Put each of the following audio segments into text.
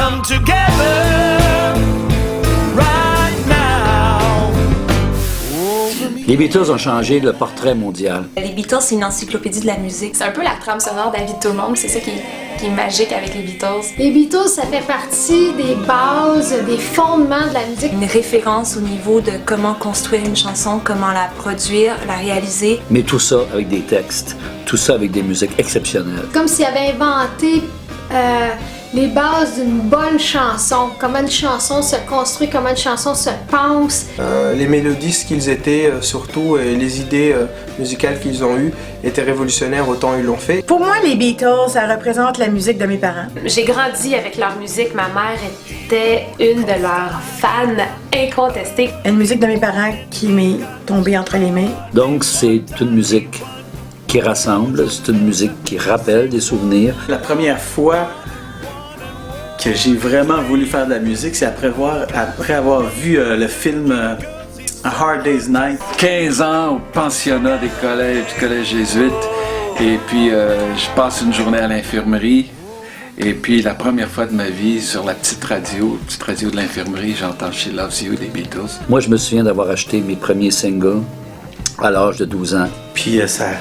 come together right now. Les Beatles ont changé le portrait mondial. Les Beatles, c'est une encyclopédie de la musique. C'est un peu la trame sonore de la vie de tout le monde, c'est ça qui est magique avec les Beatles. Les Beatles, ça fait partie des bases, des fondements de la musique. Une référence au niveau de comment construire une chanson, comment la produire, la réaliser. Mais tout ça avec des textes, tout ça avec des musiques exceptionnelles. Comme s'il avait inventé les bases d'une bonne chanson, comment une chanson se construit, comment une chanson se pense. Les mélodies qu'ils étaient, surtout les idées musicales qu'ils ont eues, étaient révolutionnaires autant ils l'ont fait. Pour moi, les Beatles, ça représente la musique de mes parents. J'ai grandi avec leur musique, ma mère était une de leurs fans incontestées. Une musique de mes parents qui m'est tombée entre les mains. Donc c'est une musique qui rassemble, c'est une musique qui rappelle des souvenirs. La première fois que j'ai vraiment voulu faire de la musique, c'est après avoir vu le film A Hard Day's Night. 15 ans au pensionnat du collège jésuite, et puis je passe une journée à l'infirmerie, et puis la première fois de ma vie, sur la petite radio de l'infirmerie, j'entends She Loves You des Beatles. Moi, je me souviens d'avoir acheté mes premiers singles à l'âge de 12 ans. Puis ça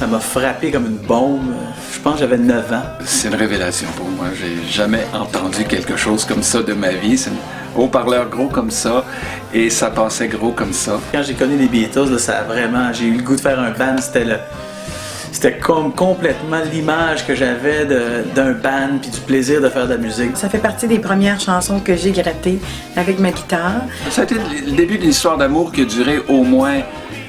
m'a frappé comme une bombe. Je pense que j'avais 9 ans. C'est une révélation pour moi. J'ai jamais entendu quelque chose comme ça de ma vie. C'est un haut-parleur gros comme ça, et ça passait gros comme ça. Quand j'ai connu les Beatles, là, j'ai eu le goût de faire un band. C'était comme complètement l'image que j'avais d'un band puis du plaisir de faire de la musique. Ça fait partie des premières chansons que j'ai grattées avec ma guitare. Ça a été le début d'une histoire d'amour qui a duré au moins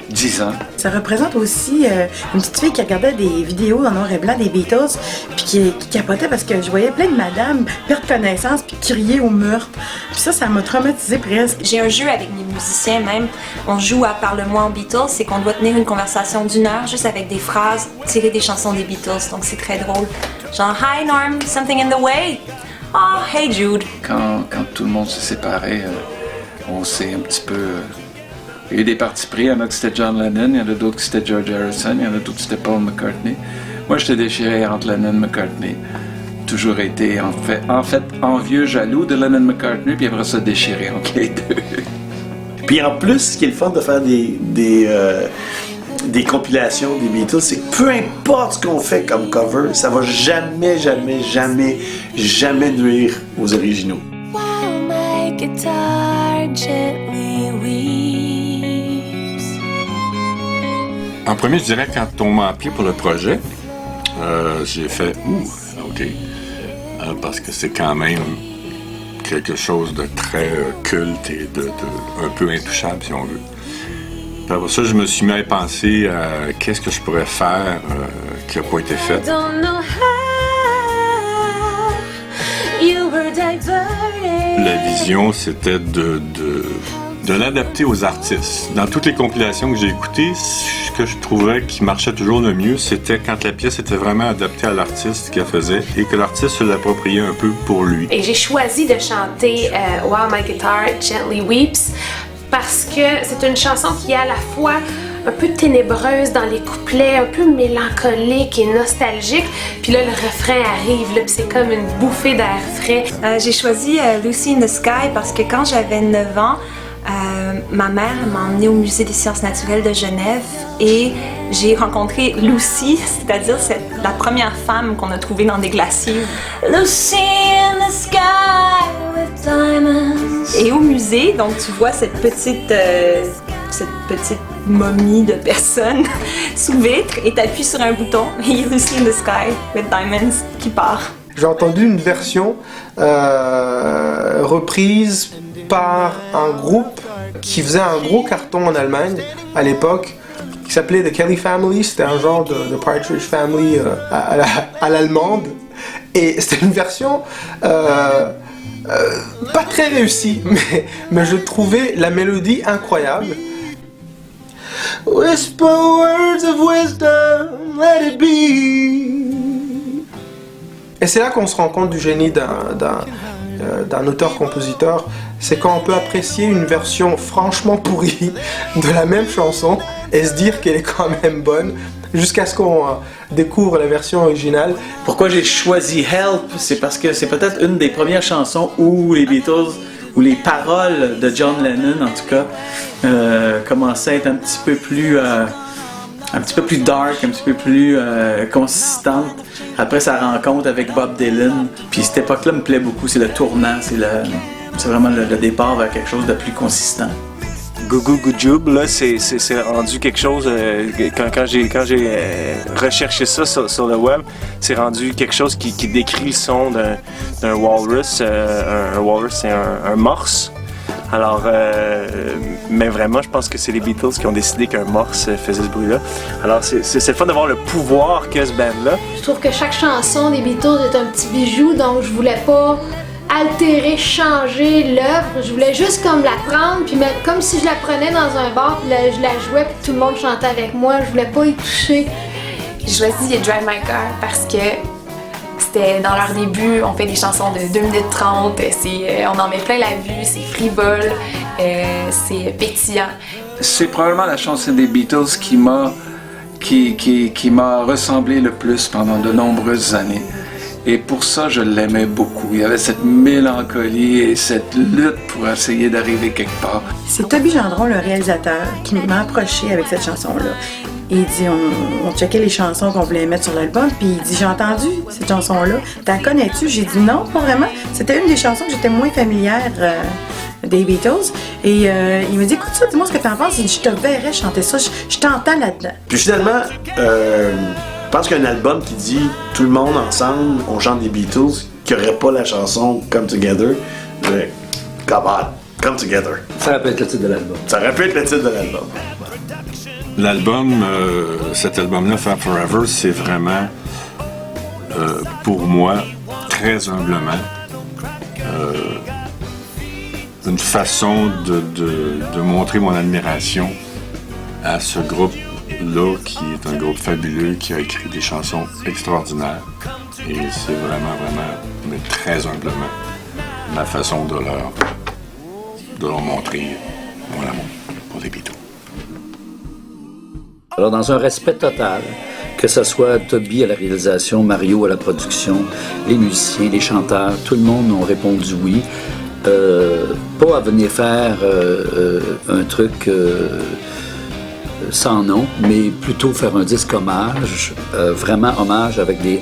10 ans. Ça représente aussi une petite fille qui regardait des vidéos en noir et blanc des Beatles, puis qui capotait parce que je voyais plein de madames perdre connaissance puis crier au meurtre. Puis ça m'a traumatisée presque. J'ai un jeu avec mes musiciens même. On joue à Parle-moi en Beatles, c'est qu'on doit tenir une conversation d'1 heure juste avec des phrases tirées des chansons des Beatles, donc c'est très drôle. Genre « Hi Norm, something in the way? Oh, hey Jude. » Quand tout le monde s'est séparé, on s'est un petit peu... Il y a eu des partis pris, il y en a qui c'était John Lennon, il y en a d'autres qui c'était George Harrison, il y en a d'autres qui c'était Paul McCartney. Moi, j'étais déchiré entre Lennon et McCartney. Toujours été, en fait, envieux, jaloux de Lennon McCartney, puis après ça, déchiré entre les deux. Puis en plus, ce qui est le fun de faire des compilations des Beatles, c'est que peu importe ce qu'on fait comme cover, ça va jamais nuire aux originaux. While my guitar gently weeps. En premier, je dirais, quand on m'a appelé pour le projet, j'ai fait « Ouh, OK ». Parce que c'est quand même quelque chose de très culte et de un peu intouchable, si on veut. Puis après ça, je me suis mis à penser à qu'est-ce que je pourrais faire qui n'a pas été fait. La vision, c'était de l'adapter aux artistes. Dans toutes les compilations que j'ai écoutées, ce que je trouvais qui marchait toujours le mieux, c'était quand la pièce était vraiment adaptée à l'artiste qui la faisait et que l'artiste se l'appropriait un peu pour lui. Et j'ai choisi de chanter While My Guitar Gently Weeps parce que c'est une chanson qui est à la fois un peu ténébreuse dans les couplets, un peu mélancolique et nostalgique. Puis là, le refrain arrive, là, puis c'est comme une bouffée d'air frais. J'ai choisi Lucy in the Sky parce que quand j'avais 9 ans, ma mère m'a emmenée au Musée des sciences naturelles de Genève et j'ai rencontré Lucy, c'est-à-dire c'est la première femme qu'on a trouvée dans des glaciers. Lucy in the sky with diamonds. Et au musée, donc tu vois cette petite momie de personne sous vitre et t'appuies sur un bouton et il y a Lucy in the sky with diamonds qui part. J'ai entendu une version reprise par un groupe qui faisait un gros carton en Allemagne à l'époque, qui s'appelait The Kelly Family. C'était un genre de Partridge Family à l'allemande. Et c'était une version pas très réussie, mais je trouvais la mélodie incroyable. Whisper words of wisdom, let it be. Et c'est là qu'on se rend compte du génie d'un auteur-compositeur, c'est quand on peut apprécier une version franchement pourrie de la même chanson et se dire qu'elle est quand même bonne, jusqu'à ce qu'on découvre la version originale. Pourquoi j'ai choisi Help, c'est parce que c'est peut-être une des premières chansons où les Beatles, où les paroles de John Lennon, en tout cas, commençaient à être un petit peu plus dark, un petit peu plus consistante. Après sa rencontre avec Bob Dylan, puis cette époque-là me plaît beaucoup, c'est le tournant, c'est vraiment le départ vers quelque chose de plus consistant. Goo Goo Goo Jube, là, c'est rendu quelque chose, quand j'ai recherché ça sur le web, c'est rendu quelque chose qui décrit le son d'un walrus. Un walrus, c'est un morse. Alors, mais vraiment, je pense que c'est les Beatles qui ont décidé qu'un morse faisait ce bruit-là. Alors, c'est le fun de voir le pouvoir qu'a ce band-là. Je trouve que chaque chanson des Beatles est un petit bijou, donc je voulais pas altérer, changer l'œuvre. Je voulais juste comme la prendre, puis comme si je la prenais dans un bar, puis je la jouais, puis tout le monde chantait avec moi. Je voulais pas y toucher. J'ai choisi Drive My Car parce que c'était dans leur début, on fait des chansons de 2 minutes 30, on en met plein la vue, c'est frivole, c'est pétillant. C'est probablement la chanson des Beatles qui m'a ressemblé le plus pendant de nombreuses années. Et pour ça, je l'aimais beaucoup. Il y avait cette mélancolie et cette lutte pour essayer d'arriver quelque part. C'est Toby Gendron, le réalisateur, qui m'a approché avec cette chanson-là. Il dit, on checkait les chansons qu'on voulait mettre sur l'album, puis il dit, j'ai entendu cette chanson-là, t'en connais-tu? J'ai dit non, pas vraiment. C'était une des chansons que j'étais moins familière des Beatles. Et il me dit, écoute ça, dis-moi ce que t'en penses. Il dit, je te verrais chanter ça, je t'entends là-dedans. Puis finalement, je pense qu'il y a un album qui dit tout le monde ensemble, on chante des Beatles, qui n'aurait pas la chanson Come Together. Come on, Come Together. Ça aurait pu être le titre de l'album. Ça aurait pu être le titre de l'album. L'album, cet album-là, Fab Forever, c'est vraiment, pour moi, très humblement, une façon de montrer mon admiration à ce groupe-là, qui est un groupe fabuleux, qui a écrit des chansons extraordinaires. Et c'est vraiment, mais très humblement, ma façon de leur montrer mon amour pour les Beatles. Alors, dans un respect total, que ce soit Toby à la réalisation, Mario à la production, les musiciens, les chanteurs, tout le monde ont répondu oui. Pas à venir faire un truc sans nom, mais plutôt faire un disque hommage, vraiment hommage avec des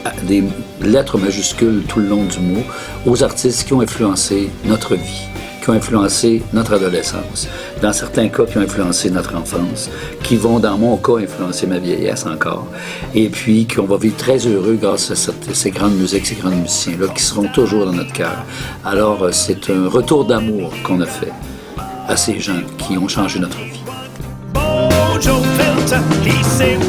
lettres majuscules tout le long du mot, aux artistes qui ont influencé notre vie, qui ont influencé notre adolescence, dans certains cas qui ont influencé notre enfance, qui vont dans mon cas influencer ma vieillesse encore, et puis qu'on va vivre très heureux grâce à ces grandes musiques, ces grands musiciens-là qui seront toujours dans notre cœur. Alors c'est un retour d'amour qu'on a fait à ces gens qui ont changé notre vie. Joe Filter, he said